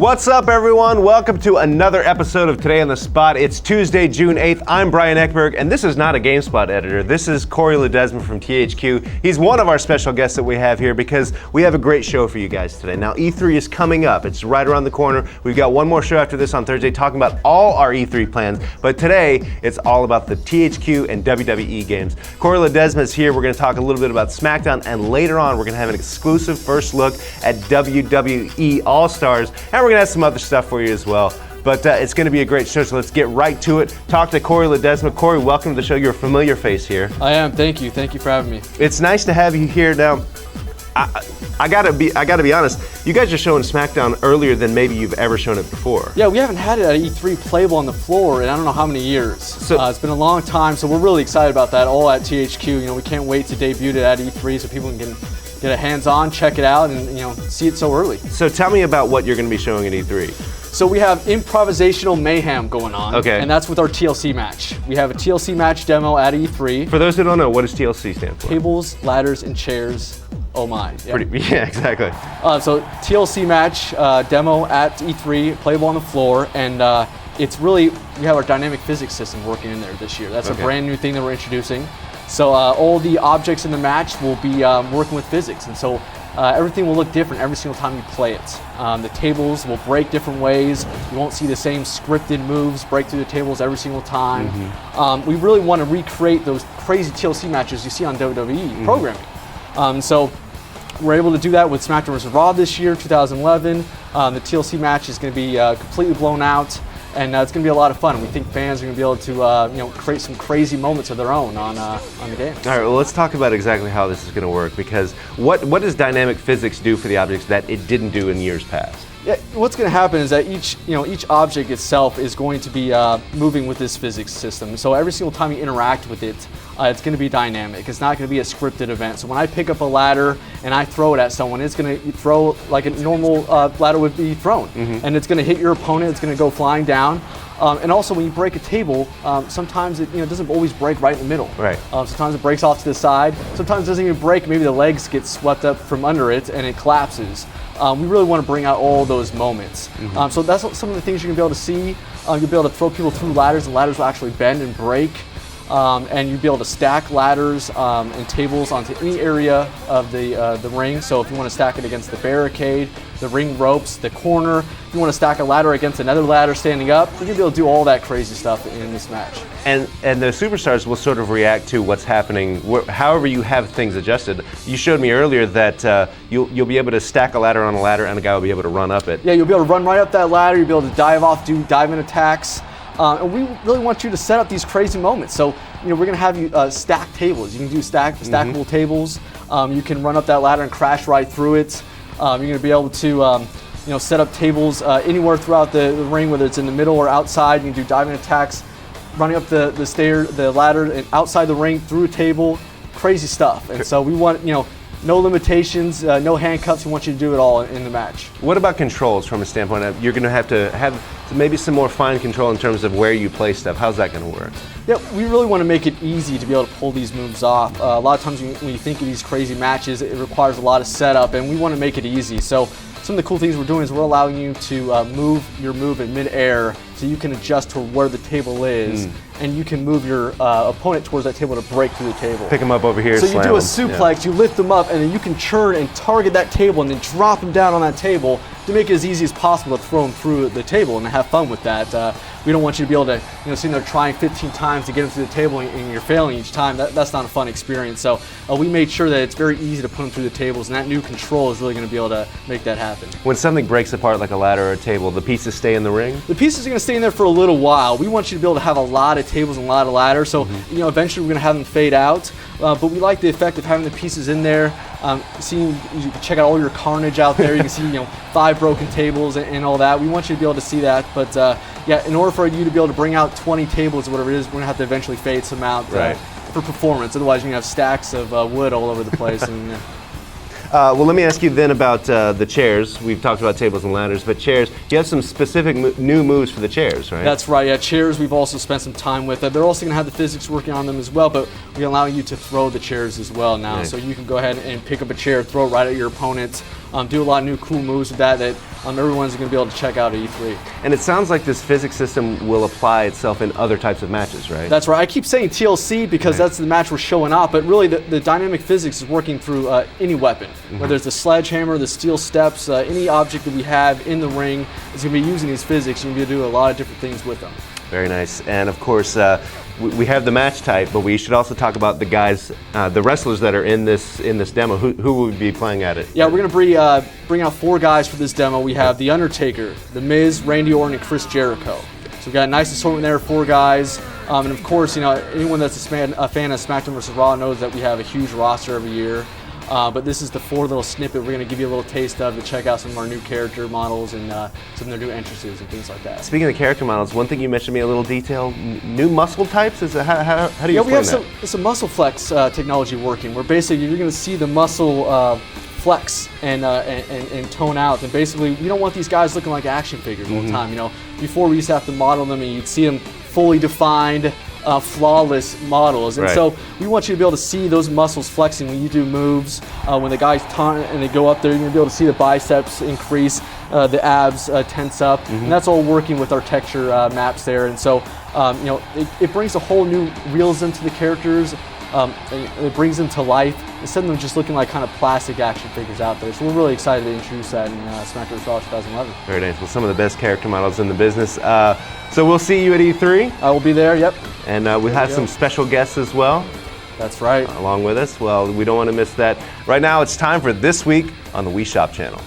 What's up, everyone? Welcome to another episode of Today on the Spot. It's Tuesday, June 8th. I'm Brian Eckberg, and this is not a GameSpot editor. This is Cory Ledesma from THQ. He's one of our special guests that we have here because we have a great show for you guys today. Now, E3 is coming up. It's right around the corner. We've got one more show after this on Thursday talking about all our E3 plans, but today it's all about the THQ and WWE games. Cory Ledesma is here. We're going to talk a little bit about Smackdown, and later on we're going to have an exclusive first look at WWE All-Stars, and we're going to have some other stuff for you as well. But it's going to be a great show, so let's get right to it. Talk to Cory Ledesma. Cory, welcome to the show. You're a familiar face here. I am. Thank you. Thank you for having me. It's nice to have you here. Now, I gotta be honest. You guys are showing Smackdown earlier than maybe you've ever shown it before. Yeah, we haven't had it at E3 playable on the floor in I don't know how many years. So it's been a long time, so we're really excited about that. All at THQ. You know, we can't wait to debut it at E3 so people can get a hands-on, check it out, and see it so early. So tell me about what you're going to be showing at E3. So we have improvisational mayhem going on, okay, and that's with our TLC match. We have a TLC Match Demo at E3. For those who don't know, what does TLC stand for? Tables, ladders, and chairs. Oh my. Yeah, yeah, exactly. So TLC Match Demo at E3, playable on the floor, and it's really, we have our dynamic physics system working in there this year. That's a brand new thing that we're introducing. So all the objects in the match will be working with physics, and so everything will look different every single time you play it. The tables will break different ways. You won't see the same scripted moves break through the tables every single time. We really want to recreate those crazy TLC matches you see on WWE programming. So we're able to do that with SmackDown vs. Raw this year, 2011. The TLC match is going to be completely blown out, and it's going to be a lot of fun. We think fans are going to be able to create some crazy moments of their own on the game. All right, well, let's talk about exactly how this is going to work, because what does dynamic physics do for the objects that it didn't do in years past? Yeah, what's going to happen is that each object itself is going to be moving with this physics system. So every single time you interact with it, it's going to be dynamic. It's not going to be a scripted event. So when I pick up a ladder and I throw it at someone, it's going to throw like a normal ladder would be thrown, and it's going to hit your opponent. It's going to go flying down. And also, when you break a table, sometimes it doesn't always break right in the middle. Right. Sometimes it breaks off to the side. Sometimes it doesn't even break. Maybe the legs get swept up from under it and it collapses. We really want to bring out all those moments. So that's some of the things you're going to be able to see. You'll be able to throw people through ladders, and ladders will actually bend and break. And you'll be able to stack ladders and tables onto any area of the ring. So if you want to stack it against the barricade, the ring ropes, the corner, if you want to stack a ladder against another ladder standing up, you're going to be able to do all that crazy stuff in this match. And the superstars will sort of react to what's happening, however you have things adjusted. You showed me earlier that you'll be able to stack a ladder on a ladder, and a guy will be able to run up it. Yeah, you'll be able to run right up that ladder. You'll be able to dive off, do dive-in attacks. And we really want you to set up these crazy moments. So, we're going to have you stack tables. You can do stackable tables. You can run up that ladder and crash right through it. You're going to be able to, set up tables anywhere throughout the ring, whether it's in the middle or outside. You can do diving attacks, running up the ladder and outside the ring through a table. Crazy stuff. And so we want, no limitations, no handcuffs. We want you to do it all in the match. What about controls from a standpoint of you're going to have maybe some more fine control in terms of where you play stuff? How's that going to work? Yeah, we really want to make it easy to be able to pull these moves off. A lot of times when you think of these crazy matches, it requires a lot of setup, and we want to make it easy. So some of the cool things we're doing is we're allowing you to move your move in mid-air so you can adjust to where the table is, and you can move your opponent towards that table to break through the table. Pick them up over here, so you do a slam suplex, you lift them up, and then you can churn and target that table and then drop them down on that table to make it as easy as possible to throw them through the table and have fun with that. We don't want you to be able to, sit there trying 15 times to get them through the table and you're failing each time. That's not a fun experience. So we made sure that it's very easy to put them through the tables, and that new control is really going to be able to make that happen. When something breaks apart like a ladder or a table, the pieces stay in the ring? The pieces are going to stay in there for a little while. We want you to be able to have a lot of tables and a lot of ladders. So eventually we're going to have them fade out. But we like the effect of having the pieces in there. You can check out all your carnage out there. You can see 5 broken tables and all that. We want you to be able to see that. But in order for you to be able to bring out 20 tables or whatever it is, we're going to have to eventually fade some out for performance. Otherwise, you're going to have stacks of wood all over the place. And, Well, let me ask you then about the chairs. We've talked about tables and ladders, but chairs, you have some specific new moves for the chairs, right? That's right, yeah. Chairs we've also spent some time with. They're also going to have the physics working on them as well, but we allow you to throw the chairs as well now. Nice. So you can go ahead and pick up a chair, throw it right at your opponent, do a lot of new cool moves with that everyone's going to be able to check out at E3. And it sounds like this physics system will apply itself in other types of matches, right? That's right. I keep saying TLC because that's the match we're showing off, but really the dynamic physics is working through any weapon, whether it's the sledgehammer, the steel steps, any object that we have in the ring is going to be using these physics. You're going to be able to do a lot of different things with them. Very nice. And of course, we have the match type, but we should also talk about the guys, the wrestlers that are in this demo. Who will be playing at it? Yeah, we're gonna bring out 4 guys for this demo. We have The Undertaker, The Miz, Randy Orton, and Chris Jericho. So we've got a nice assortment there, 4 guys. And of course, anyone that's a fan of SmackDown vs. Raw knows that we have a huge roster every year. But this is the 4 little snippet we're going to give you a little taste of to check out some of our new character models and some of their new entrances and things like that. Speaking of character models, one thing you mentioned to me a little detail, new muscle types? How do you explain that? Yeah, we have some muscle flex technology working where basically you're going to see the muscle flex and tone out. And basically, we don't want these guys looking like action figures all the time. Before we used to have to model them and you'd see them fully defined, flawless models, and so we want you to be able to see those muscles flexing when you do moves. When the guys taunt and they go up there, you're gonna be able to see the biceps increase, the abs tense up, and that's all working with our texture maps there. And so, it brings a whole new realism to the characters. It brings them to life instead of them just looking like kind of plastic action figures out there. So we're really excited to introduce that in SmackDown vs. Raw 2011. Very nice. Well, some of the best character models in the business. So we'll see you at E3. I will be there, yep. And we'll have some special guests as well. That's right. Along with us. Well, we don't want to miss that. Right now, it's time for This Week on the Wii Shop channel.